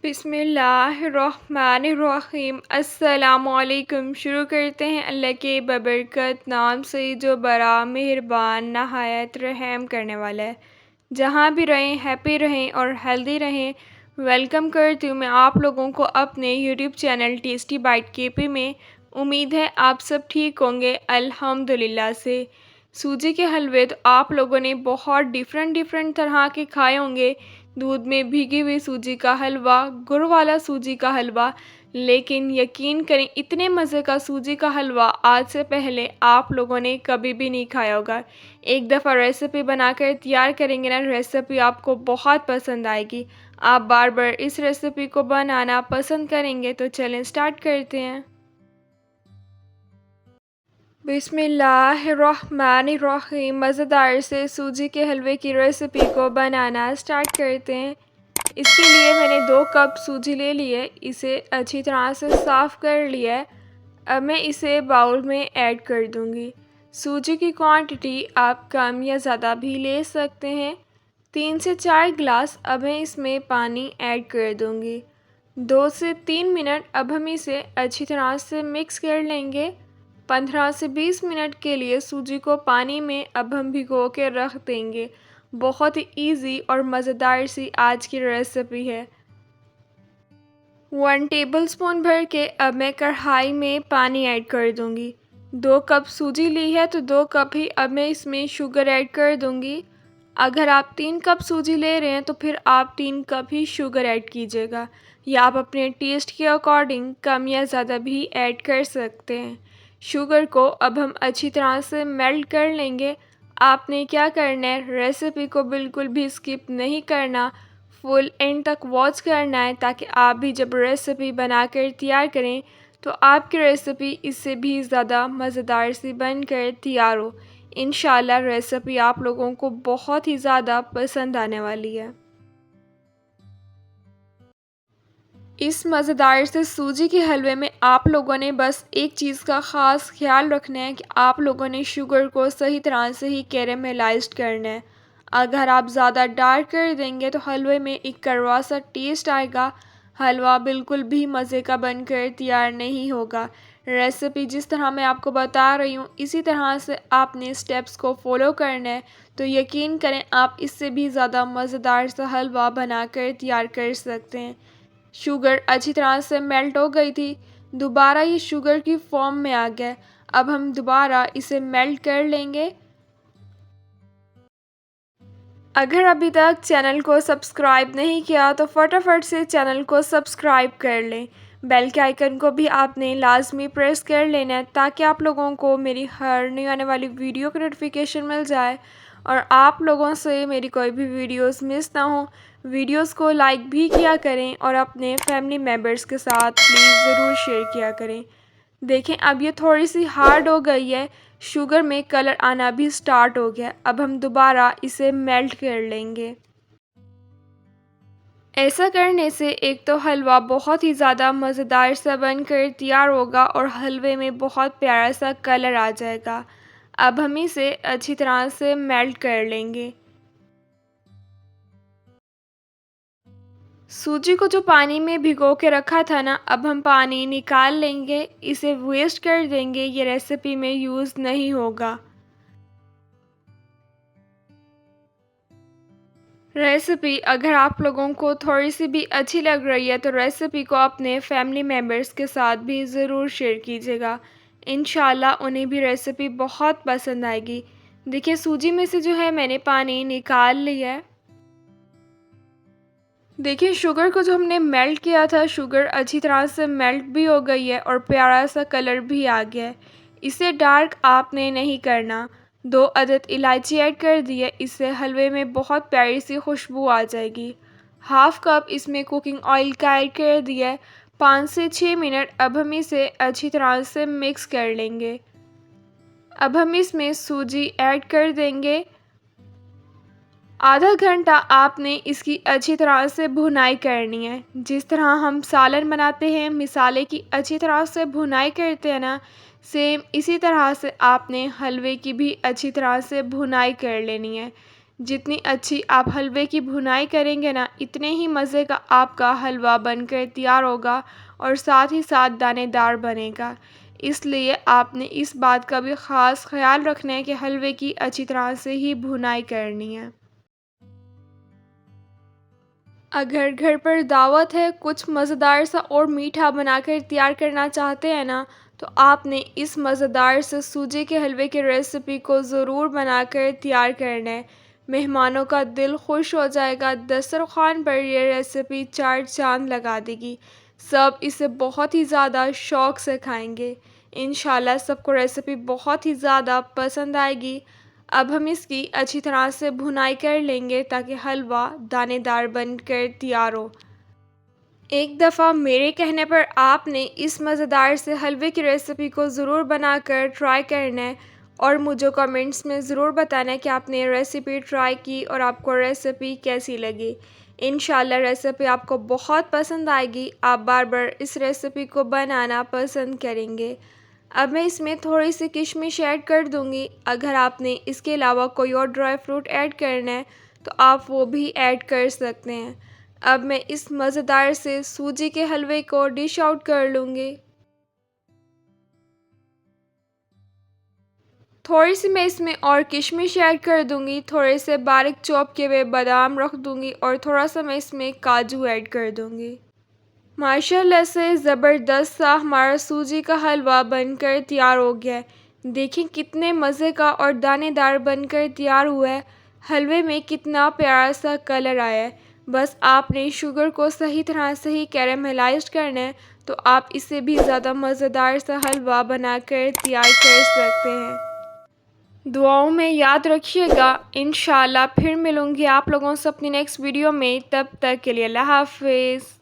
बिस्मिल्लाहिर्रहमानिर्रहीम अस्सलामुअलैकुम। शुरू करते हैं अल्लाह के बबरकत नाम से जो बड़ा मेहरबान नहायत रहम करने वाला है। जहाँ भी रहें हैप्पी रहें और हेल्दी रहें। वेलकम करती हूँ मैं आप लोगों को अपने YouTube channel Tasty Bite KP में। उम्मीद है आप सब ठीक होंगे अल्हम्दुलिल्लाह से। सूजी के हलवे तो आप लोगों ने बहुत डिफरेंट डिफरेंट तरह के खाए होंगे। दूध में भीगी हुई सूजी का हलवा, गुड़ वाला सूजी का हलवा, लेकिन यकीन करें इतने मज़े का सूजी का हलवा आज से पहले आप लोगों ने कभी भी नहीं खाया होगा। एक दफ़ा रेसिपी बनाकर तैयार करेंगे ना, रेसिपी आपको बहुत पसंद आएगी। आप बार बार इस रेसिपी को बनाना पसंद करेंगे। तो चलें स्टार्ट करते हैं। बिस्मिल्लाहिर्रहमानिर्रहीम। मज़ेदार से सूजी के हलवे की रेसिपी को बनाना स्टार्ट करते हैं। इसके लिए मैंने 2 कप सूजी ले ली है। इसे अच्छी तरह से साफ़ कर लिया है। अब मैं इसे बाउल में ऐड कर दूंगी। सूजी की क्वांटिटी आप कम या ज़्यादा भी ले सकते हैं। 3 से 4 गिलास अब मैं इसमें पानी ऐड कर दूंगी। 2 से 3 मिनट अब हम इसे अच्छी तरह से मिक्स कर लेंगे। 15 से 20 मिनट के लिए सूजी को पानी में अब हम भिगो के रख देंगे। बहुत ही ईजी और मज़ेदार सी आज की रेसिपी है। 1 टेबलस्पून भर के अब मैं कढ़ाई में पानी ऐड कर दूंगी। 2 कप सूजी ली है तो 2 कप ही अब मैं इसमें शुगर ऐड कर दूंगी। अगर आप 3 कप सूजी ले रहे हैं तो फिर आप 3 कप ही शुगर ऐड कीजिएगा, या आप अपने टेस्ट के अकॉर्डिंग कम या ज़्यादा भी ऐड कर सकते हैं। शुगर को अब हम अच्छी तरह से मेल्ट कर लेंगे। आपने क्या करना है, रेसिपी को बिल्कुल भी स्किप नहीं करना, फुल एंड तक वॉच करना है, ताकि आप भी जब रेसिपी बनाकर तैयार करें तो आपकी रेसिपी इससे भी ज़्यादा मज़ेदार सी बनकर तैयार हो। इंशाल्लाह रेसिपी आप लोगों को बहुत ही ज़्यादा पसंद आने वाली है। इस मज़ेदार से सूजी के हलवे में आप लोगों ने बस एक चीज़ का ख़ास ख्याल रखना है कि आप लोगों ने शुगर को सही तरह से ही कैरेमलाइज्ड करना है। अगर आप ज़्यादा डार्क कर देंगे तो हलवे में एक कड़वा सा टेस्ट आएगा। हलवा बिल्कुल भी मज़े का बनकर तैयार नहीं होगा। रेसिपी जिस तरह मैं आपको बता रही हूँ इसी तरह से आपने स्टेप्स को फॉलो करना है, तो यकीन करें आप इससे भी ज़्यादा मज़ेदार सा हलवा बनाकर तैयार कर सकते हैं। शुगर अच्छी तरह से मेल्ट हो गई थी। दोबारा ये शुगर की फॉर्म में आ गया। अब हम दोबारा इसे मेल्ट कर लेंगे। अगर अभी तक चैनल को सब्सक्राइब नहीं किया तो फटाफट से चैनल को सब्सक्राइब कर लें। बेल के आइकन को भी आपने लाजमी प्रेस कर लेना है, ताकि आप लोगों को मेरी हर नई आने वाली वीडियो की नोटिफिकेशन मिल जाए और आप लोगों से मेरी कोई भी वीडियोस मिस ना हो। वीडियोस को लाइक भी किया करें और अपने फैमिली मेम्बर्स के साथ प्लीज़ ज़रूर शेयर किया करें। देखें अब ये थोड़ी सी हार्ड हो गई है। शुगर में कलर आना भी स्टार्ट हो गया। अब हम दोबारा इसे मेल्ट कर लेंगे। ऐसा करने से एक तो हलवा बहुत ही ज़्यादा मज़ेदार सा बनकर तैयार होगा और हलवे में बहुत प्यारा सा कलर आ जाएगा। अब हम इसे अच्छी तरह से मेल्ट कर लेंगे। सूजी को जो पानी में भिगो के रखा था ना, अब हम पानी निकाल लेंगे। इसे वेस्ट कर देंगे, ये रेसिपी में यूज़ नहीं होगा। रेसिपी अगर आप लोगों को थोड़ी सी भी अच्छी लग रही है तो रेसिपी को अपने फैमिली मेम्बर्स के साथ भी ज़रूर शेयर कीजिएगा। इंशाल्लाह उन्हें भी रेसिपी बहुत पसंद आएगी। देखिए सूजी में से जो है मैंने पानी निकाल लिया है। देखिए शुगर को जो हमने मेल्ट किया था, शुगर अच्छी तरह से मेल्ट भी हो गई है और प्यारा सा कलर भी आ गया है। इसे डार्क आपने नहीं करना। 2 अदद इलायची ऐड कर दी है, इससे हलवे में बहुत प्यारी सी खुशबू आ जाएगी। हाफ़ कप इसमें कुकिंग ऑयल का ऐड कर दिया है। 5 से 6 मिनट अब हम इसे अच्छी तरह से मिक्स कर लेंगे। अब हम इसमें सूजी ऐड कर देंगे। आधा घंटा आपने इसकी अच्छी तरह से भुनाई करनी है। जिस तरह हम सालन बनाते हैं, मिसाले की अच्छी तरह से भुनाई करते हैं ना, सेम इसी तरह से आपने हलवे की भी अच्छी तरह से भुनाई कर लेनी है। जितनी अच्छी आप हलवे की भुनाई करेंगे ना, इतने ही मज़े का आपका हलवा बनकर तैयार होगा और साथ ही साथ दानेदार बनेगा। इसलिए आपने इस बात का भी ख़ास ख़्याल रखना है कि हलवे की अच्छी तरह से ही भुनाई करनी है। अगर घर पर दावत है, कुछ मज़ेदार सा और मीठा बनाकर तैयार करना चाहते हैं ना, तो आपने इस मज़ेदार से सूजी के हलवे की रेसिपी को ज़रूर बनाकर तैयार करना है। मेहमानों का दिल खुश हो जाएगा, दस्तरख़्वान पर ये रेसिपी चार चाँद लगा देगी। सब इसे बहुत ही ज़्यादा शौक़ से खाएंगे। इंशाल्लाह सबको रेसिपी बहुत ही ज़्यादा पसंद आएगी। अब हम इसकी अच्छी तरह से भुनाई कर लेंगे ताकि हलवा दानेदार बनकर तैयार हो। एक दफ़ा मेरे कहने पर आपने इस मज़ेदार से हलवे की रेसिपी को ज़रूर बनाकर ट्राई करना है और मुझे कमेंट्स में ज़रूर बताना है कि आपने रेसिपी ट्राई की और आपको रेसिपी कैसी लगी। इंशाल्लाह रेसिपी आपको बहुत पसंद आएगी, आप बार बार इस रेसिपी को बनाना पसंद करेंगे। अब मैं इसमें थोड़ी सी किशमिश ऐड कर दूंगी। अगर आपने इसके अलावा कोई और ड्राई फ्रूट ऐड करना है तो आप वो भी ऐड कर सकते हैं। अब मैं इस मज़ेदार से सूजी के हलवे को डिश आउट कर लूँगी। थोड़ी सी मैं इसमें और किशमिश ऐड कर दूँगी, थोड़े से बारीक चॉप किए हुए बादाम रख दूँगी और थोड़ा सा मैं इसमें काजू ऐड कर दूँगी। माशाल्लाह से ज़बरदस्त सा हमारा सूजी का हलवा बनकर तैयार हो गया है। देखें कितने मज़े का और दानेदार बनकर तैयार हुआ है। हलवे में कितना प्यारा सा कलर आया है। बस आपने शुगर को सही तरह से ही कैरेमलाइज करना है, तो आप इससे भी ज़्यादा मज़ेदार सा हलवा बनाकर तैयार कर सकते हैं। दुआओं में याद रखिएगा। इंशाल्लाह फिर मिलूँगी आप लोगों से अपनी नेक्स्ट वीडियो में। तब तक के लिए अल्लाह हाफ़िज़।